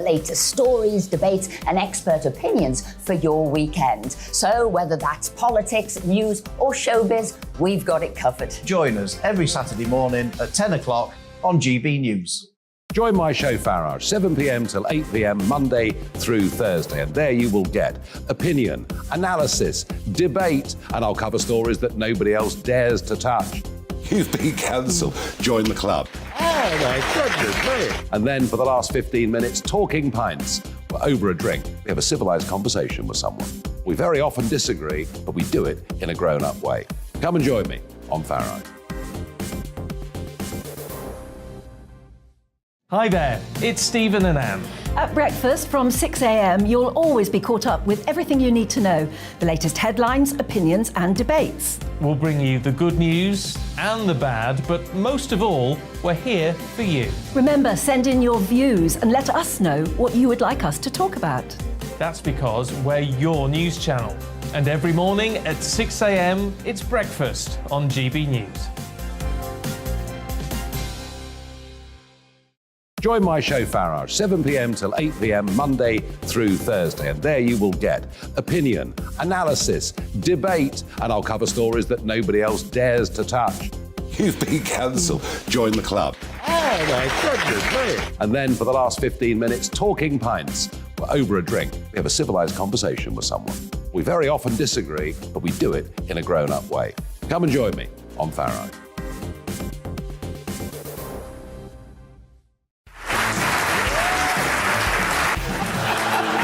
Latest stories, debates and expert opinions for your weekend. So whether that's politics, news or showbiz, we've got it covered. Join us every Saturday morning at 10 o'clock on GB News. Join my show Farage, 7 p.m. till 8 p.m. Monday through Thursday, and there you will get opinion, analysis, debate, and I'll cover stories that nobody else dares to touch. You've been cancelled. Join the club. Oh my goodness me. And then for the last 15 minutes, talking pints. We're over a drink. We have a civilised conversation with someone. We very often disagree, but we do it in a grown-up way. Come and join me on Farage. Hi there, it's Stephen and Anne. At breakfast from 6 a.m, you'll always be caught up with everything you need to know, the latest headlines, opinions and debates. We'll bring you the good news and the bad, but most of all, we're here for you. Remember, send in your views and let us know what you would like us to talk about. That's because we're your news channel. And every morning at 6 a.m, it's breakfast on GB News. Join my show Farage, 7 p.m. till 8 p.m. Monday through Thursday, and there you will get opinion, analysis, debate, and I'll cover stories that nobody else dares to touch. You've been cancelled. Join the club. Oh my goodness me. And then for the last 15 minutes, talking pints. We're over a drink. We have a civilised conversation with someone. We very often disagree, but we do it in a grown-up way. Come and join me on Farage.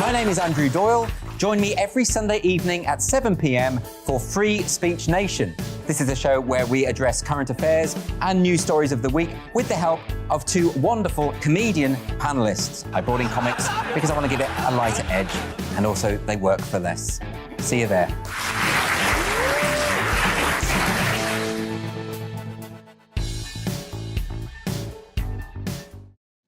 My name is Andrew Doyle. Join me every Sunday evening at 7 p.m. for Free Speech Nation. This is a show where we address current affairs and news stories of the week with the help of two wonderful comedian panellists. I brought in comics because I want to give it a lighter edge, and also they work for less. See you there.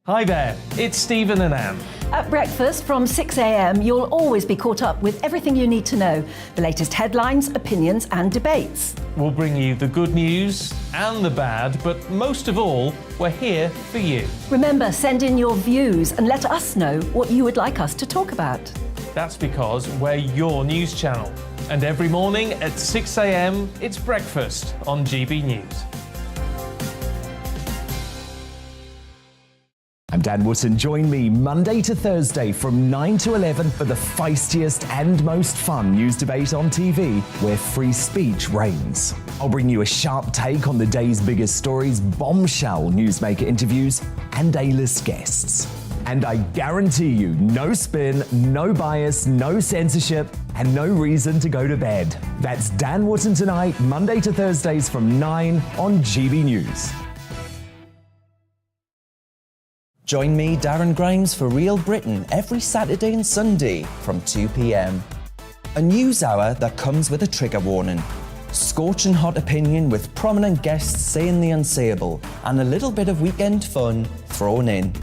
Hi there, it's Stephen and Anne. At breakfast from 6 a.m, you'll always be caught up with everything you need to know, the latest headlines, opinions and debates. We'll bring you the good news and the bad, but most of all, we're here for you. Remember, send in your views and let us know what you would like us to talk about. That's because we're your news channel. And every morning at 6 a.m, it's breakfast on GB News. I'm Dan Wootton. Join me Monday to Thursday from 9 to 11 for the feistiest and most fun news debate on TV, where free speech reigns. I'll bring you a sharp take on the day's biggest stories, bombshell newsmaker interviews, and A-list guests. And I guarantee you, no spin, no bias, no censorship, and no reason to go to bed. That's Dan Wootton Tonight, Monday to Thursdays from 9 on GB News. Join me, Darren Grimes, for Real Britain every Saturday and Sunday from 2 p.m. A news hour that comes with a trigger warning. Scorching hot opinion with prominent guests saying the unsayable, and a little bit of weekend fun thrown in.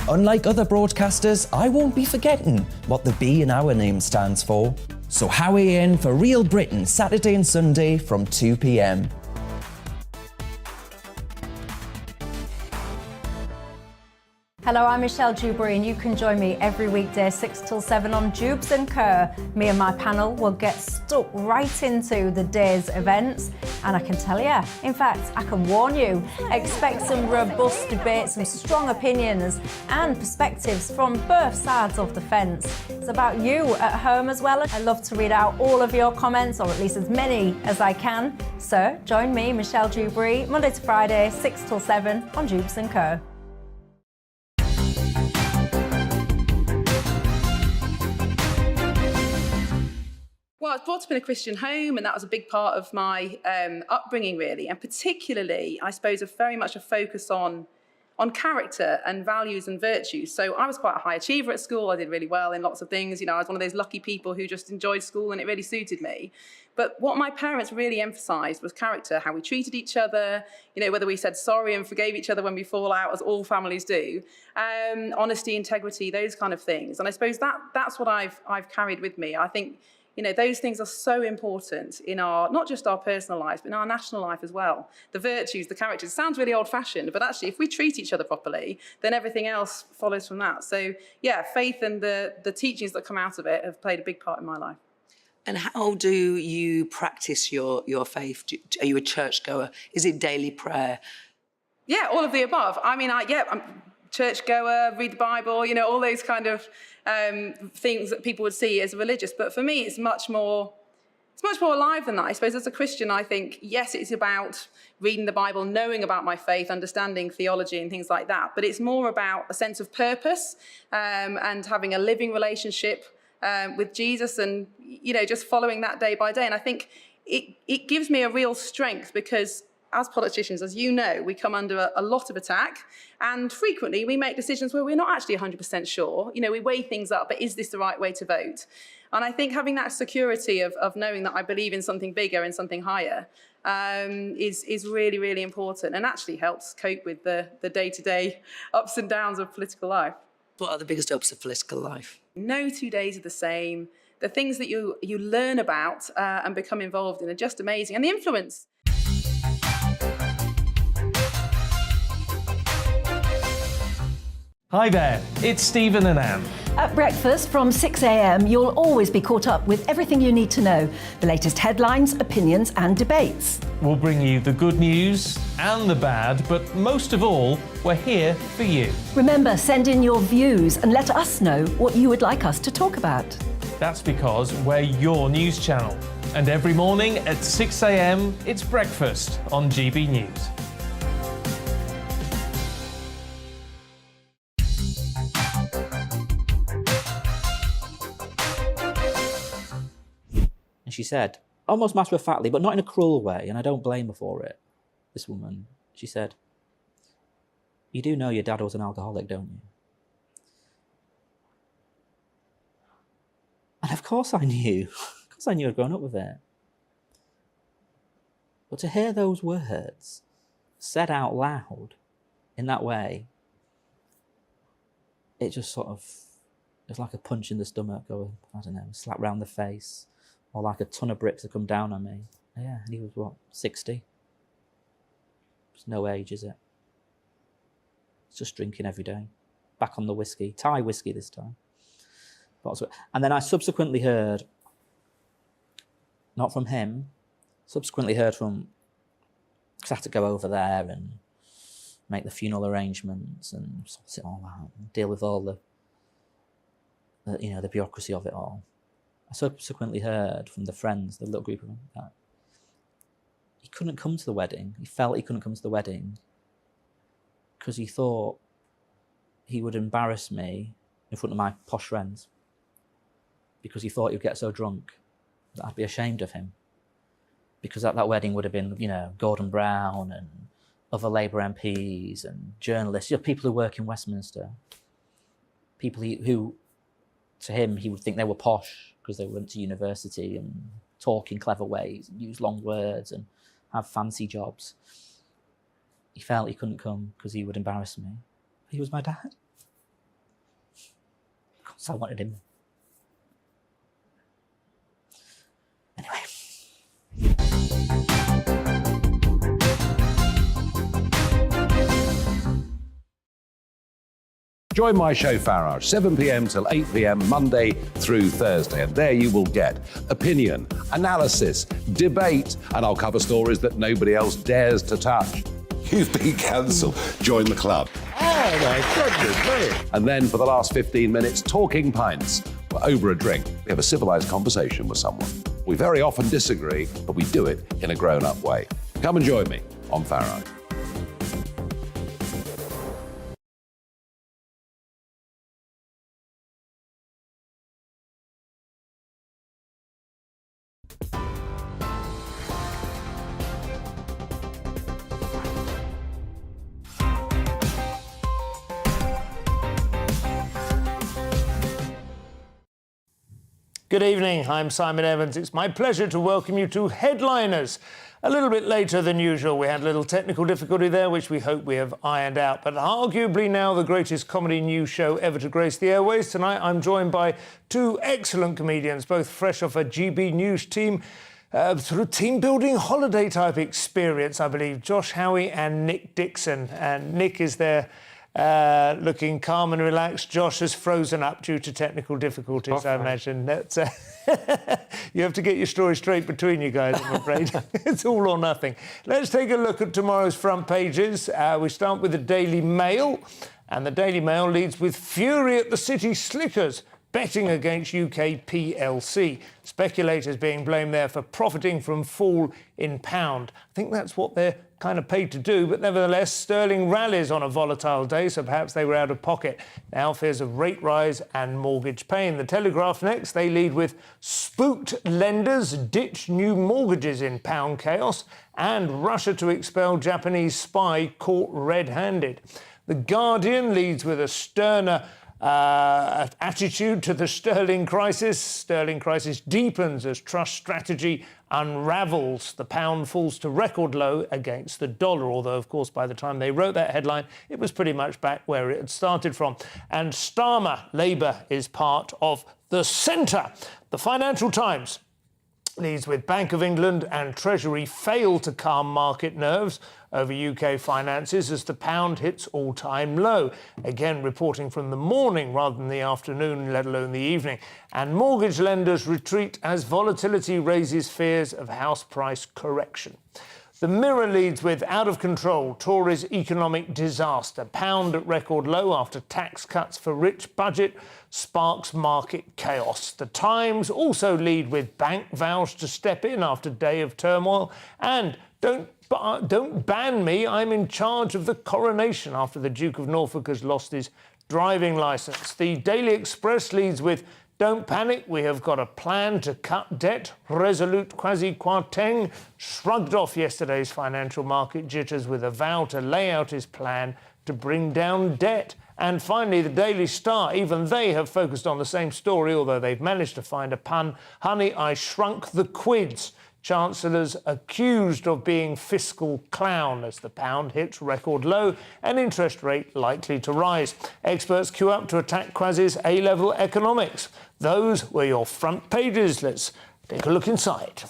Unlike other broadcasters, I won't be forgetting what the B in our name stands for. So howie in for Real Britain Saturday and Sunday from 2 p.m. Hello, I'm Michelle Dewberry and you can join me every weekday 6 till 7 on Jubes and Kerr. Me and my panel will get stuck right into the day's events, and I can tell you, in fact, I can warn you, expect some robust debates, some strong opinions and perspectives from both sides of the fence. It's about you at home as well. I love to read out all of your comments, or at least as many as I can. So join me, Michelle Dewberry, Monday to Friday, 6 till 7 on Jubes and Kerr. Well, I was brought up in a Christian home, and that was a big part of my upbringing, really. And particularly, I suppose, very much a focus on character and values and virtues. So I was quite a high achiever at school. I did really well in lots of things. You know, I was one of those lucky people who just enjoyed school and it really suited me. But what my parents really emphasised was character, how we treated each other, you know, whether we said sorry and forgave each other when we fall out, as all families do, honesty, integrity, those kind of things. And I suppose that's what I've carried with me. I think, Those things are so important in our, not just our personal lives, but in our national life as well. The virtues, the characters. It sounds really old-fashioned, but actually, if we treat each other properly, then everything else follows from that. So, yeah, faith and the teachings that come out of it have played a big part in my life. And how do you practice your faith? Are you a churchgoer? Is it daily prayer? Yeah, all of the above. I mean, I'm churchgoer, read the Bible, all those kind of things that people would see as religious. But for me, it's much more alive than that. I suppose as a Christian, I think, yes, it's about reading the Bible, knowing about my faith, understanding theology and things like that. But it's more about a sense of purpose and having a living relationship with Jesus and, just following that day by day. And I think it gives me a real strength because as politicians, as you know, we come under a lot of attack and frequently we make decisions where we're not actually 100% sure. We weigh things up, but is this the right way to vote? And I think having that security of knowing that I believe in something bigger and something higher is really, really important and actually helps cope with the day-to-day ups and downs of political life. What are the biggest ups of political life? No 2 days are the same. The things that you learn about and become involved in are just amazing. And the influence. Hi there, it's Stephen and Anne. At breakfast from 6 a.m, you'll always be caught up with everything you need to know, the latest headlines, opinions and debates. We'll bring you the good news and the bad, but most of all, we're here for you. Remember, send in your views and let us know what you would like us to talk about. That's because we're your news channel. And every morning at 6 a.m, it's breakfast on GB News. And she said, almost matter-of-factly, but not in a cruel way, and I don't blame her for it, this woman, she said, you do know your dad was an alcoholic, don't you? And of course I knew. Of course I knew I'd grown up with it. But to hear those words said out loud in that way, it just sort of, it's like a punch in the stomach or, I don't know, a slap round the face. Or like a ton of bricks that come down on me. Yeah, and he was, what, 60? It's no age, is it? It's just drinking every day. Back on the whiskey. Thai whiskey this time. And then I subsequently heard, not from him, subsequently heard from, because I had to go over there and make the funeral arrangements and sort it all out and deal with all the bureaucracy of it all. I subsequently heard from the friends, the little group of them, that he couldn't come to the wedding. He felt he couldn't come to the wedding because he thought he would embarrass me in front of my posh friends because he thought he'd get so drunk that I'd be ashamed of him. Because at that wedding would have been, Gordon Brown and other Labour MPs and journalists, people who work in Westminster. People who, to him, he would think they were posh because they went to university and talk in clever ways and use long words and have fancy jobs. He felt he couldn't come because he would embarrass me. He was my dad. Of course I wanted him. Anyway. Join my show Farage, 7 p.m. till 8 p.m. Monday through Thursday. And there you will get opinion, analysis, debate, and I'll cover stories that nobody else dares to touch. You've been cancelled. Join the club. Oh, my goodness me. And then for the last 15 minutes, talking pints. We're over a drink. We have a civilised conversation with someone. We very often disagree, but we do it in a grown-up way. Come and join me on Farage. Good evening, I'm Simon Evans. It's my pleasure to welcome you to Headliners, a little bit later than usual. We had a little technical difficulty there, which we hope we have ironed out. But arguably now the greatest comedy news show ever to grace the airways. Tonight I'm joined by two excellent comedians, both fresh off a GBNews team, sort of team-building holiday-type experience, I believe. Josh Howie and Nick Dixon. And Nick is there looking calm and relaxed. Josh has frozen up due to technical difficulties, I imagine. That's, you have to get your story straight between you guys, I'm afraid. It's all or nothing. Let's take a look at tomorrow's front pages. We start with the Daily Mail. And the Daily Mail leads with fury at the City Slickers, betting against UK PLC. Speculators being blamed there for profiting from fall in pound. I think that's what they're kind of paid to do, but nevertheless, sterling rallies on a volatile day, so perhaps they were out of pocket. Now fears of rate rise and mortgage pain. The Telegraph next, they lead with spooked lenders ditch new mortgages in pound chaos, and Russia to expel Japanese spy caught red-handed. The Guardian leads with a sterner attitude to the sterling crisis. Sterling crisis deepens as trust strategy unravels. The pound falls to record low against the dollar, although, of course, by the time they wrote that headline, it was pretty much back where it had started from. And Starmer, Labour, is part of the centre. The Financial Times leads with Bank of England and Treasury fail to calm market nerves over UK finances as the pound hits all-time low. Again, reporting from the morning rather than the afternoon, let alone the evening. And mortgage lenders retreat as volatility raises fears of house price correction. The Mirror leads with out of control, Tories' economic disaster. Pound at record low after tax cuts for rich budget sparks market chaos. The Times also lead with bank vows to step in after day of turmoil. And don't ban me, I'm in charge of the coronation after the Duke of Norfolk has lost his driving licence. The Daily Express leads with don't panic, we have got a plan to cut debt. Resolute Kwasi Kwarteng shrugged off yesterday's financial market jitters with a vow to lay out his plan to bring down debt. And finally, the Daily Star, even they have focused on the same story, although they've managed to find a pun. Honey, I shrunk the quids. Chancellors accused of being fiscal clown as the pound hits record low and interest rate likely to rise. Experts queue up to attack Kwasi's A-level economics. Those were your front pages. Let's take a look inside.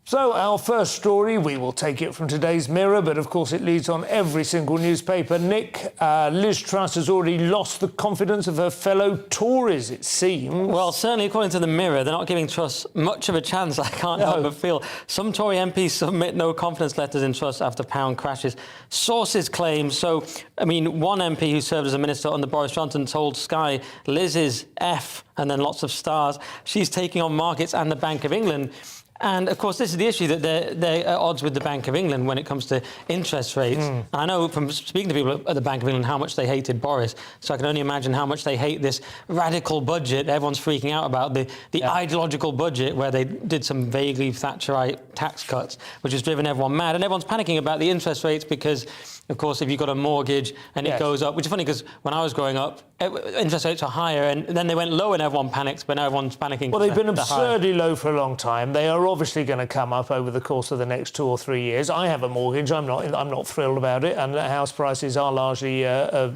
So our first story, we will take it from today's Mirror, but of course it leads on every single newspaper. Nick, Liz Truss has already lost the confidence of her fellow Tories, it seems. Well, certainly according to the Mirror, they're not giving Truss much of a chance, I can't help but feel. Some Tory MPs submit no confidence letters in Truss after pound crashes. Sources claim, so, I mean, one MP who served as a minister under Boris Johnson told Sky, Liz is F and then lots of stars. She's taking on markets and the Bank of England. And, of course, this is the issue, that they're at odds with the Bank of England when it comes to interest rates. And I know from speaking to people at the Bank of England how much they hated Boris, so I can only imagine how much they hate this radical budget everyone's freaking out about, the ideological budget where they did some vaguely Thatcherite tax cuts, which has driven everyone mad. And everyone's panicking about the interest rates because, of course, if you've got a mortgage and it goes up, which is funny because when I was growing up, interest rates are higher and then they went low and everyone panics, but now everyone's panicking. Well, they've been absurdly low for a long time. They are obviously going to come up over the course of the next 2 or 3 years. I have a mortgage. I'm not thrilled about it, and house prices are largely, an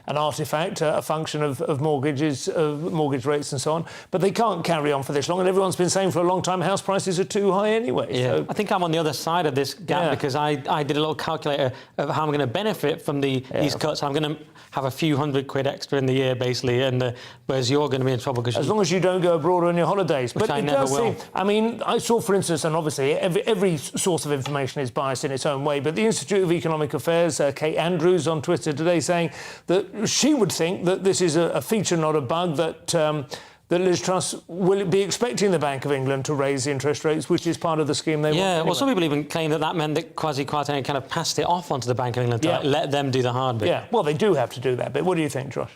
artefact, a function of mortgages, mortgage rates, and so on. But they can't carry on for this long, and everyone's been saying for a long time house prices are too high anyway. Yeah, so. I think I'm on the other side of this gap because I did a little calculator of how I'm going to benefit from these cuts. I'm going to have a few £100 extra in the year, basically, and whereas you're going to be in trouble because as long as you don't go abroad on your holidays. But I never will. I mean, I saw, for instance, and obviously every source of information is biased in its own way, but the Institute of Economic Affairs, Kate Andrews on Twitter today saying that she would think that this is a feature, not a bug, that Liz Truss will be expecting the Bank of England to raise interest rates, which is part of the scheme they want. Yeah, well, some people even claim that meant that Kwasi Kwarteng kind of passed it off onto the Bank of England to let them do the hard bit. Yeah, well, they do have to do that bit. What do you think, Josh?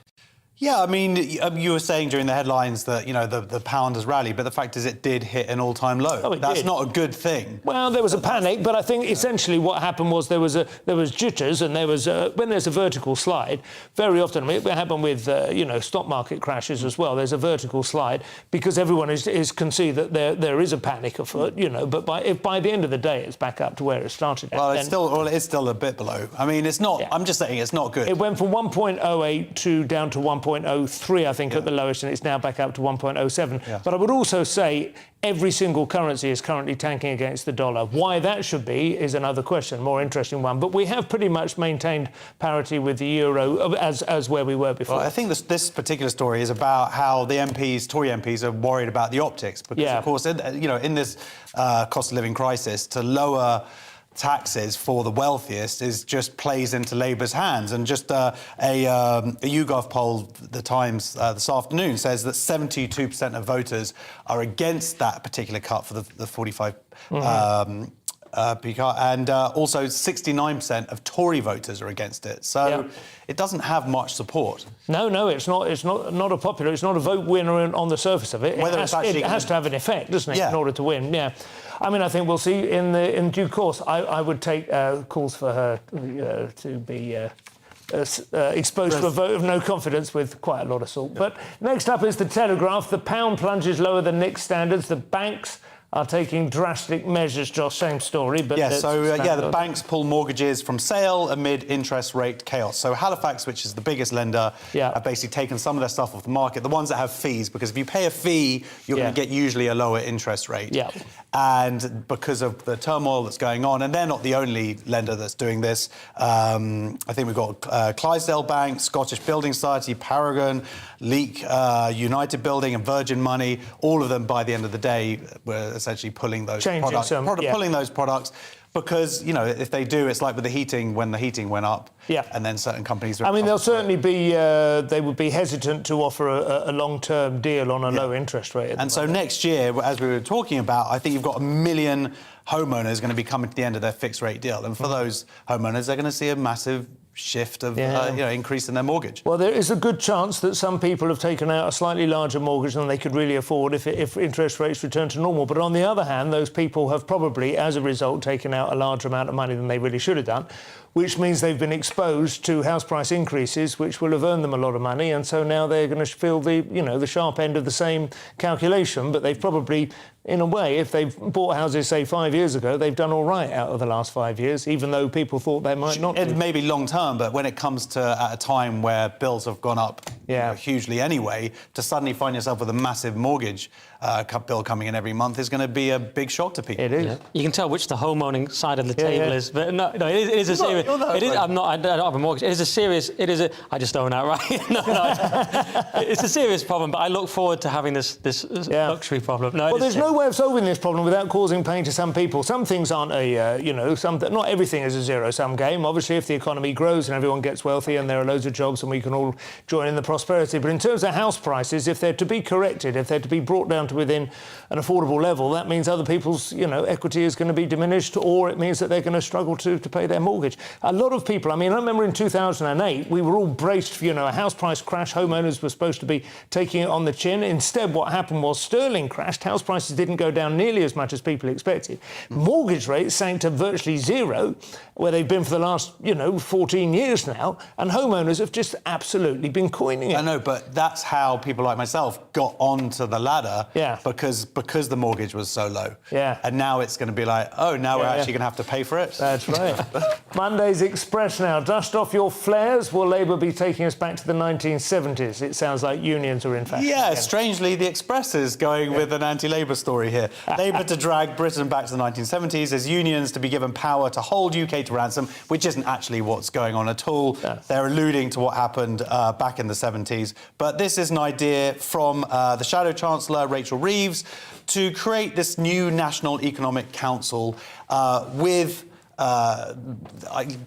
Yeah, I mean, you were saying during the headlines that, you know, the pound has rallied, but the fact is it did hit an all-time low. Oh, it That's did. not a good thing. Well, there was a panic, but I think essentially what happened was there was jitters, and there was when there's a vertical slide, very often, I mean, it happened with you know, stock market crashes as well. There's a vertical slide because everyone can see that there is a panic afoot, you know. But by the end of the day, it's back up to where it started. Well, it's still a bit below. I mean, it's not. Yeah. I'm just saying it's not good. It went from 1.08 down to 1.03, I think, at the lowest, and it's now back up to 1.07. Yeah. But I would also say every single currency is currently tanking against the dollar. Why that should be is another question, more interesting one. But we have pretty much maintained parity with the euro as where we were before. Well, I think this particular story is about how the Tory MPs are worried about the optics. Because, of course, in this cost of living crisis, to lower taxes for the wealthiest just plays into Labour's hands. And just a YouGov poll, The Times, this afternoon says that 72% of voters are against that particular cut for the 45 and also 69% of Tory voters are against it. So it doesn't have much support. No, it's not a popular. It's not a vote winner on the surface of it. It has to have an effect, doesn't it, in order to win? Yeah. I mean, I think we'll see in due course. I would take calls for her to be exposed to a vote of no confidence with quite a lot of salt. But next up is the Telegraph. The pound plunges lower than Nick's standards. The banks are taking drastic measures, Josh, same story. But the banks pull mortgages from sale amid interest rate chaos. So Halifax, which is the biggest lender, have basically taken some of their stuff off the market, the ones that have fees, because if you pay a fee, you're going to get usually a lower interest rate. Yeah. And because of the turmoil that's going on, and they're not the only lender that's doing this, I think we've got Clydesdale Bank, Scottish Building Society, Paragon, Leak, United Building and Virgin Money, all of them by the end of the day were essentially pulling those products because, you know, if they do, it's like with the heating, when the heating went up, and then certain companies... I mean, they'll certainly be... they would be hesitant to offer a long-term deal on a low interest rate. And so next year, as we were talking about, I think you've got 1 million homeowners going to be coming to the end of their fixed-rate deal. And for those homeowners, they're going to see a massive shift of increase in their mortgage. Well, there is a good chance that some people have taken out a slightly larger mortgage than they could really afford if interest rates return to normal. But on the other hand, those people have probably, as a result, taken out a larger amount of money than they really should have done, which means they've been exposed to house price increases, which will have earned them a lot of money, and so now they're going to feel the sharp end of the same calculation. But they've probably, in a way, if they've bought houses, say, 5 years ago, they've done all right out of the last 5 years, even though people thought they might not. It may be long term, but when it comes to at a time where bills have gone up hugely anyway, to suddenly find yourself with a massive mortgage bill coming in every month is going to be a big shock to people. It is. Yeah. You can tell which the homeowning side of the table is, but no, it is a serious. I don't have a mortgage. It is a serious. I just own outright. It's a serious problem. But I look forward to having this luxury problem. No, well, there's no way of solving this problem without causing pain to some people. Some things aren't not everything is a zero-sum game. Obviously, if the economy grows and everyone gets wealthy and there are loads of jobs and we can all join in the prosperity. But in terms of house prices, if they're to be corrected, if they're to be brought down to within an affordable level, that means other people's equity is going to be diminished, or it means that they're going to struggle to pay their mortgage. A lot of people, I mean, I remember in 2008 we were all braced for a house price crash. Homeowners were supposed to be taking it on the chin. Instead, what happened was sterling crashed. House prices didn't go down nearly as much as people expected. Mortgage rates sank to virtually zero, where they've been for the last 14 years now, and homeowners have just absolutely been coining it. I know, but that's how people like myself got onto the ladder. Because the mortgage was so low. And now it's going to be like, we're actually going to have to pay for it. That's right. Monday's Express now. Dust off your flares. Will Labour be taking us back to the 1970s? It sounds like unions are in fashion. Yeah, strangely, the Express is going with an anti-Labour story here. Labour to drag Britain back to the 1970s as unions to be given power to hold UK to ransom, which isn't actually what's going on at all. They're alluding to what happened back in the 70s. But this is an idea from the Shadow Chancellor, Rachel Reeves, to create this new National Economic Council with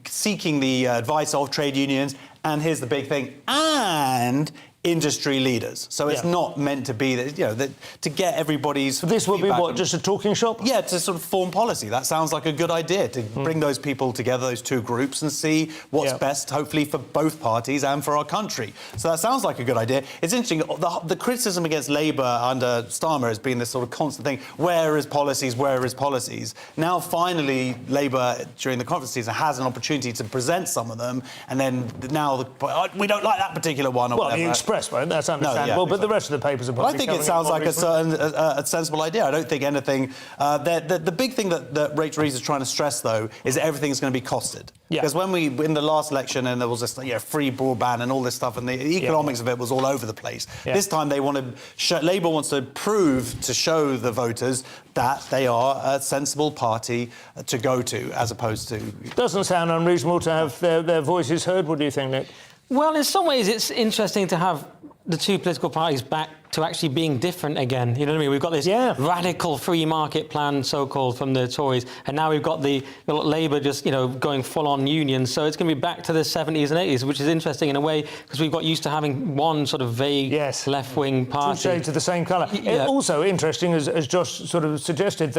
seeking the advice of trade unions. And here's the big thing, and industry leaders. So it's not meant to be that, you know, that to get everybody's. So this would be what, just a talking shop? Yeah, to sort of form policy. That sounds like a good idea, to bring those people together, those two groups, and see what's best, hopefully, for both parties and for our country. So that sounds like a good idea. It's interesting, the criticism against Labour under Starmer has been this sort of constant thing, where is policies, where is policies? Now, finally, Labour, during the conference season, has an opportunity to present some of them, and then now we don't like that particular one or whatever. The Express won't, that's understandable, but the rest of the papers are probably. I think it sounds like a sensible idea. I don't think anything. The big thing that Rachel Reeves is trying to stress, though, is that everything's going to be costed. Because when in the last election, and there was this free broadband and all this stuff, and the economics of it was all over the place. This time they want to. Labour wants to show the voters that they are a sensible party to go to, as opposed to. Doesn't sound unreasonable to have their voices heard. What do you think, Nick? Well, in some ways, it's interesting to have the two political parties back to actually being different again. You know what I mean? We've got this radical free market plan, so-called, from the Tories, and now we've got the Labour just, going full-on unions. So it's going to be back to the 70s and 80s, which is interesting in a way, because we've got used to having one sort of vague left-wing party. Two shades of the same colour. Also interesting, as Josh sort of suggested,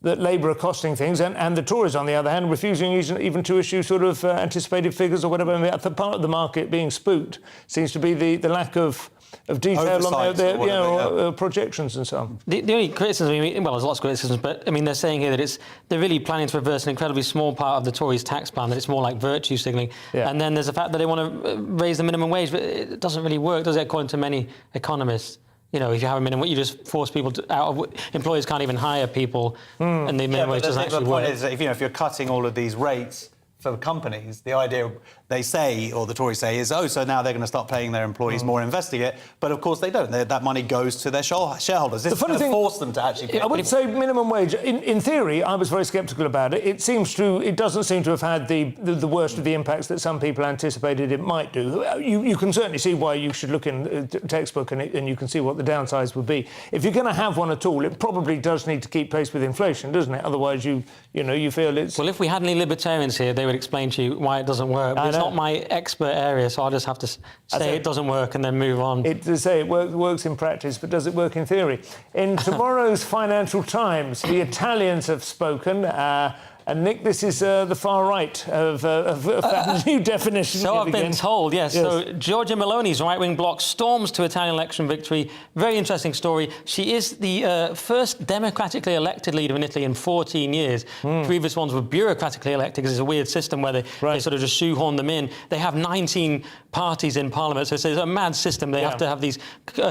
that Labour are costing things, and the Tories, on the other hand, refusing even to issue sort of anticipated figures or whatever. I mean, the part of the market being spooked seems to be the lack of detail on their projections and so on. The only criticism, well, there's lots of criticisms, but I mean, they're saying here that they're really planning to reverse an incredibly small part of the Tories' tax plan, that it's more like virtue signalling. And then there's the fact that they want to raise the minimum wage, but it doesn't really work, does it, according to many economists? If you have a minimum, you just force people employers can't even hire people, and the minimum wage doesn't actually work. The point is that if you're cutting all of these rates for companies, the idea they say, or the Tories say, is, so now they're going to start paying their employees more and investing it. But of course they don't. That money goes to their shareholders. This is going to force them to actually pay. I would say minimum wage. In theory, I was very sceptical about it. It doesn't seem to have had the worst of the impacts that some people anticipated it might do. You can certainly see why you should look in the textbook, and you can see what the downsides would be. If you're going to have one at all, it probably does need to keep pace with inflation, doesn't it? Otherwise, you feel it's. Well, if we had any libertarians here, they would explain to you why it doesn't work. But it's not my expert area, so I'll just have to say it doesn't work and then move on. It works in practice, but does it work in theory? In tomorrow's Financial Times, the Italians have spoken. And Nick, this is the far right of that new definition. So I've been told, yes. So Giorgia Meloni's right-wing bloc storms to Italian election victory. Very interesting story. She is the first democratically elected leader in Italy in 14 years. Previous ones were bureaucratically elected, because it's a weird system where they sort of just shoehorn them in. They have 19 parties in parliament, so it's a mad system. They have to have these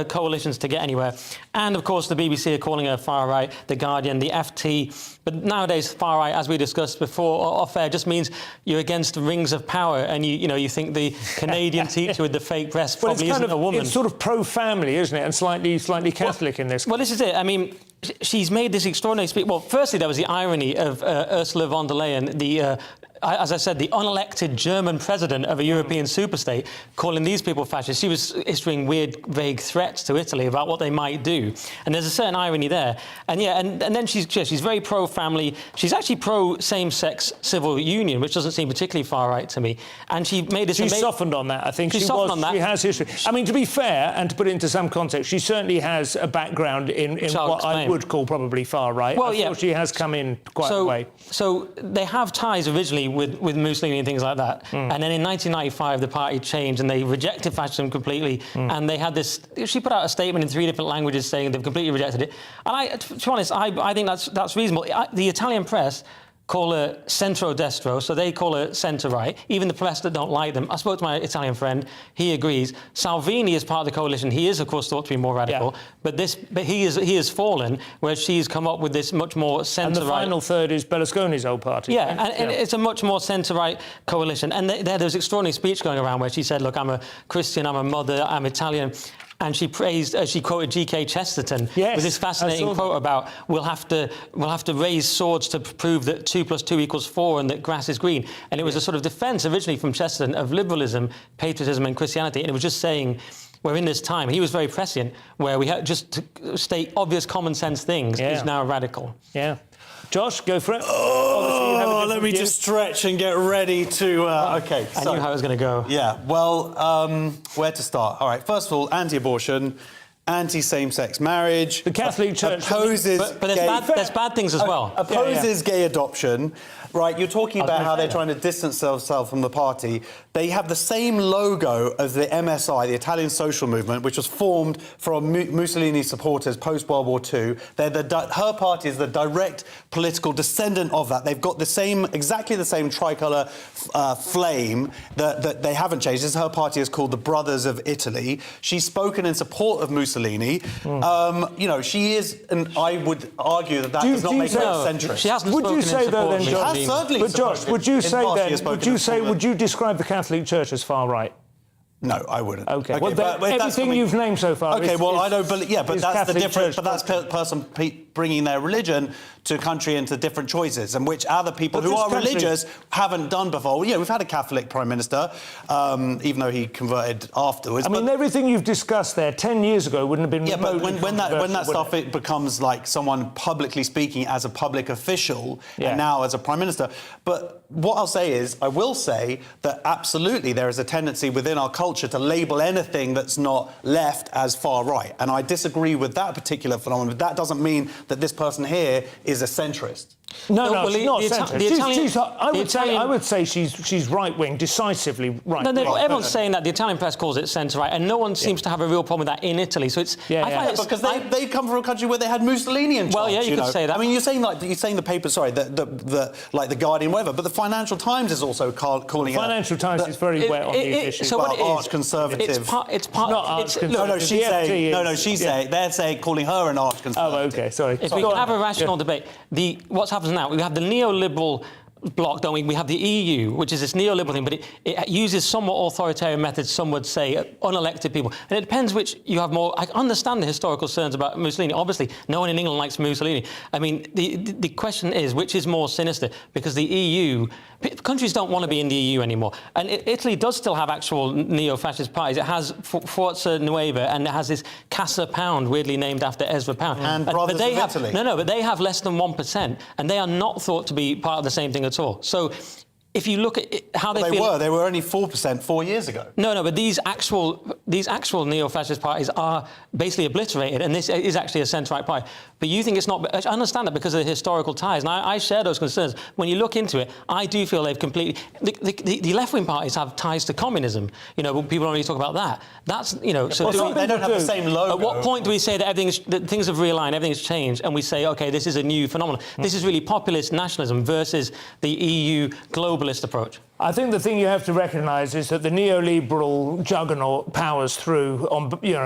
coalitions to get anywhere. And, of course, the BBC are calling her far right, The Guardian, the FT. But nowadays, far right, as we discussed before, off-air, just means you're against the rings of power, and you think the Canadian teacher with the fake breast probably isn't a woman. It's sort of pro-family, isn't it, and slightly Catholic in this. Well, this is it. I mean, she's made this extraordinary speech. Well, firstly, there was the irony of Ursula von der Leyen, as I said, the unelected German president of a European superstate, calling these people fascists. She was issuing weird, vague threats to Italy about what they might do. And there's a certain irony there. And and then she's very pro-family. She's actually pro-same-sex civil union, which doesn't seem particularly far-right to me. And she made this... She's softened on that, I think. She has history. I mean, to be fair, and to put it into some context, she certainly has a background in what I would call probably far-right. Well, I thought she has come in quite a way. So they have ties originally with Mussolini and things like that. And then in 1995, the party changed and they rejected fascism completely. And they had this... She put out a statement in 3 different languages saying they've completely rejected it. And to be honest, I think that's reasonable. The Italian press call her centro-destro, so they call her centre-right. Even the press that don't like them. I spoke to my Italian friend. He agrees. Salvini is part of the coalition. He is, of course, thought to be more radical. But he has fallen, where she's come up with this much more centre-right... And the final third is Berlusconi's old party. And it's a much more centre-right coalition. And there was an extraordinary speech going around where she said, look, I'm a Christian, I'm a mother, I'm Italian. And she praised, she quoted G.K. Chesterton with this fascinating quote about we'll have to raise swords to prove that 2 + 2 = 4 and that grass is green. And it was a sort of defence originally from Chesterton of liberalism, patriotism and Christianity. And it was just saying we're in this time. He was very prescient, where we had just to state obvious common sense things is now radical. Josh, go for it. Oh, let me just stretch and get ready to... OK, I knew how it was going to go. Yeah, well, where to start? All right, first of all, anti-abortion, anti-same-sex marriage. The Catholic Church opposes... But there's bad things as well. Opposes gay adoption. Right, you're talking about how they're trying to distance themselves from the party. They have the same logo as the MSI, the Italian social movement, which was formed from Mussolini supporters post-World War II. Her party is the direct political descendant of that. They've got the same, exactly the same tricolour flame that they haven't changed. Her party is called the Brothers of Italy. She's spoken in support of Mussolini. You know, she is, and I would argue that does not make her centrist. She hasn't would you say, though, then, Josh? But Josh, would you describe the Catholic Church as far right? No, I wouldn't. OK, well, but everything you've named so far... OK, well, I don't believe... Yeah, but that's the difference. But that's person bringing their religion to a country into different choices, and which other people who are religious haven't done before. Yeah, we've had a Catholic Prime Minister, even though he converted afterwards. I mean, everything you've discussed there 10 years ago wouldn't have been... Yeah, but when that stuff it becomes like someone publicly speaking as a public official and now as a Prime Minister. But what I'll say is, I will say that absolutely there is a tendency within our culture to label anything that's not left as far right. And I disagree with that particular phenomenon. But that doesn't mean that this person here is a centrist. No, she's not centrist. I would say she's right-wing, decisively right. No, everyone's saying that. The Italian press calls it centre-right, and no one seems to have a real problem with that in Italy. So it's because they come from a country where they had Mussolini in charge. Well, yeah, you could say that. I mean, you're saying the paper, sorry, like the Guardian, whatever. But the Financial Times is also calling it. Financial Times is very wet on these issues. So what it is? Arch conservative. It's part. Not arch conservative. She's saying calling her an arch conservative. Oh, OK, sorry. If we can have a rational debate, what's happens now? We have the neoliberal bloc, don't we? We have the EU, which is this neoliberal thing, but it uses somewhat authoritarian methods, some would say, unelected people. And it depends which you have more... I understand the historical concerns about Mussolini. Obviously, no one in England likes Mussolini. I mean, the question is, which is more sinister? Because the EU... Countries don't want to be in the EU anymore. And Italy does still have actual neo-fascist parties. It has Forza Nuova, and it has this Casa Pound, weirdly named after Ezra Pound. And Brothers of Italy. No, but they have less than 1%, and they are not thought to be part of the same thing at all. So if you look at how they feel... They were only 4% 4 years ago. No, but these actual neo-fascist parties are basically obliterated, and this is actually a centre-right party. But you think it's not... I understand that because of the historical ties, and I share those concerns. When you look into it, I do feel they've completely... The left-wing parties have ties to communism. You know, people don't really talk about that. That's, you know... So they don't have the same logo. At what point do we say that things have realigned, everything's changed, and we say, OK, this is a new phenomenon? This is really populist nationalism versus the EU globalist approach. I think the thing you have to recognise is that the neoliberal juggernaut powers through,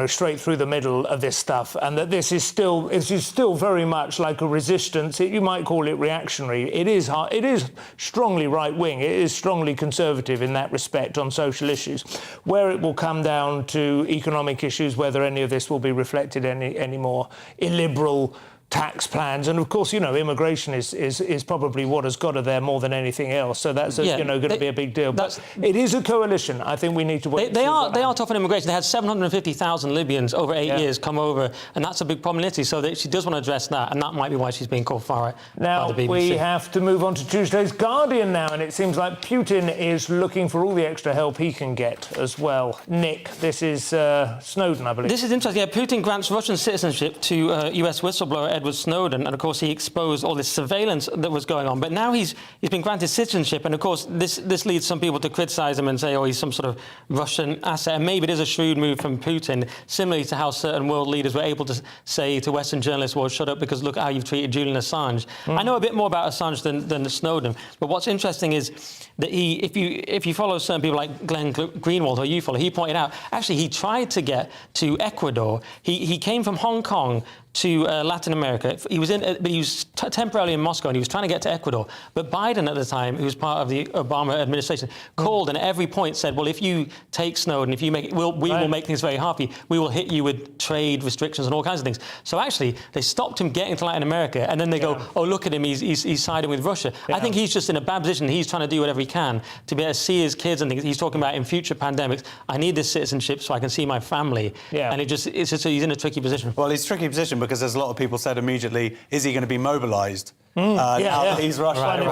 straight through the middle of this stuff, and that this is still very much like a resistance. You might call it reactionary. It is strongly right-wing. It is strongly conservative in that respect on social issues. Where it will come down to economic issues, whether any of this will be reflected any more illiberal tax plans, and of course, immigration is probably what has got her there more than anything else. So that's going to be a big deal. But it is a coalition. I think we need to wait. They are tough on immigration. They had 750,000 Libyans over 8 years come over, and that's a big problem in Italy. So she does want to address that, and that might be why she's being called far right. Now we have to move on to Tuesday's Guardian now, and it seems like Putin is looking for all the extra help he can get as well. Nick, this is Snowden, I believe. This is interesting. Yeah, Putin grants Russian citizenship to US whistleblower Edward Snowden, and of course he exposed all this surveillance that was going on. But now he's been granted citizenship, and of course this leads some people to criticise him and say, oh, he's some sort of Russian asset. And maybe it is a shrewd move from Putin, similarly to how certain world leaders were able to say to Western journalists, well, shut up because look how you've treated Julian Assange. I know a bit more about Assange than Snowden, but what's interesting is that if you follow certain people like Glenn Greenwald, who you follow, he pointed out, actually he tried to get to Ecuador. He came from Hong Kong to Latin America. He was temporarily in Moscow, and he was trying to get to Ecuador. But Biden at the time, who was part of the Obama administration, called and at every point said, well, if you take Snowden, if you make it, we will make things very hard for you. We will hit you with trade restrictions and all kinds of things. So actually, they stopped him getting to Latin America, and then they go, oh, look at him, he's siding with Russia. I think he's just in a bad position. He's trying to do whatever he can to be able to see his kids and things. He's talking about in future pandemics, I need this citizenship so I can see my family. And it's just he's in a tricky position. Well, he's in a tricky position, because there's a lot of people said immediately, is he going to be mobilised? Now that he's Russian.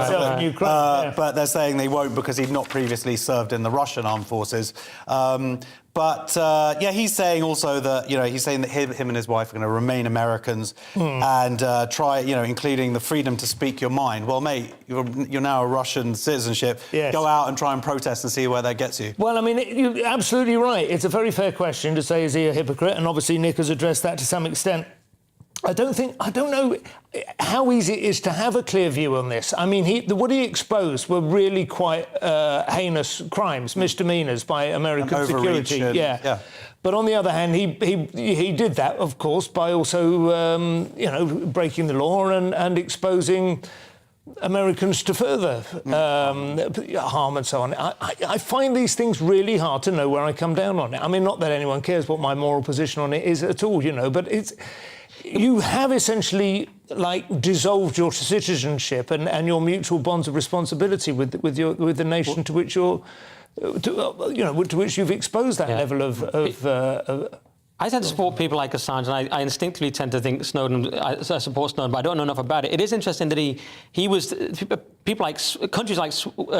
But they're saying they won't because he'd not previously served in the Russian armed forces. He's saying also that, he's saying that him and his wife are going to remain Americans and try, including the freedom to speak your mind. Well, mate, you're now a Russian citizenship. Yes. Go out and try and protest and see where that gets you. Well, I mean, you're absolutely right. It's a very fair question to say, is he a hypocrite? And obviously Nick has addressed that to some extent. I don't know how easy it is to have a clear view on this. I mean, what he exposed were really quite heinous crimes, misdemeanors by American security. But on the other hand, he did that, of course, by also breaking the law and exposing Americans to further harm and so on. I find these things really hard to know where I come down on it. I mean, not that anyone cares what my moral position on it is at all, but it's... You have essentially, dissolved your citizenship and your mutual bonds of responsibility with the nation to which to which you've exposed that level of I tend to support people like Assange, and I instinctively tend to think Snowden. I support Snowden, but I don't know enough about it. It is interesting that he was people like countries like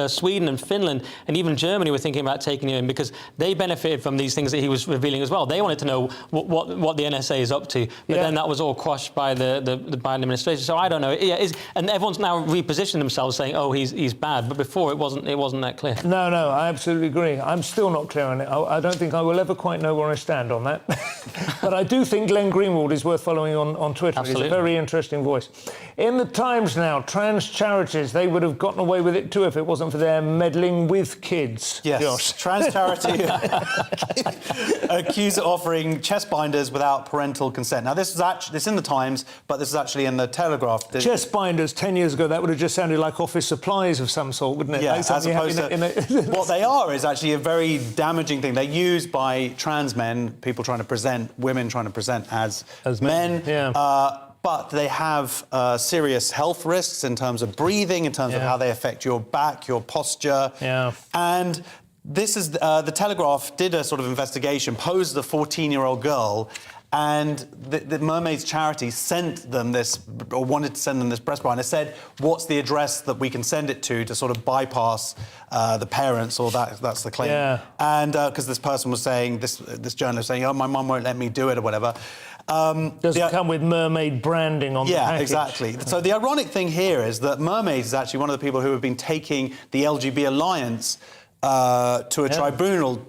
Sweden and Finland and even Germany were thinking about taking him in because they benefited from these things that he was revealing as well. They wanted to know what the NSA is up to, but then that was all quashed by the Biden administration. So I don't know. And everyone's now repositioned themselves saying, "Oh, he's bad," but before it wasn't that clear. No, I absolutely agree. I'm still not clear on it. I don't think I will ever quite know where I stand on that. But I do think Glenn Greenwald is worth following on Twitter. Absolutely. He's a very interesting voice. In the Times now, trans charities, they would have gotten away with it too if it wasn't for their meddling with kids. Yes, Josh. Trans charity accused of offering chest binders without parental consent. Now, this is in the Times, but this is actually in the Telegraph. Chest binders, 10 years ago, that would have just sounded like office supplies of some sort, wouldn't it? Yeah, like as opposed to... what they are is actually a very damaging thing. They're used by trans men, people trying to present, women trying to present as men. But they have serious health risks in terms of breathing, in terms of how they affect your back, your posture. And this is the Telegraph did a sort of investigation, posed a 14-year-old girl, and the Mermaids charity sent them this, or wanted to send them this breast binder. Said, "What's the address that we can send it to sort of bypass the parents?" Or that's the claim. And because this person was saying, this journalist saying, "Oh, my mum won't let me do it," or whatever. Doesn't come with mermaid branding on the package. Yeah, exactly. So the ironic thing here is that Mermaids is actually one of the people who have been taking the LGB Alliance to a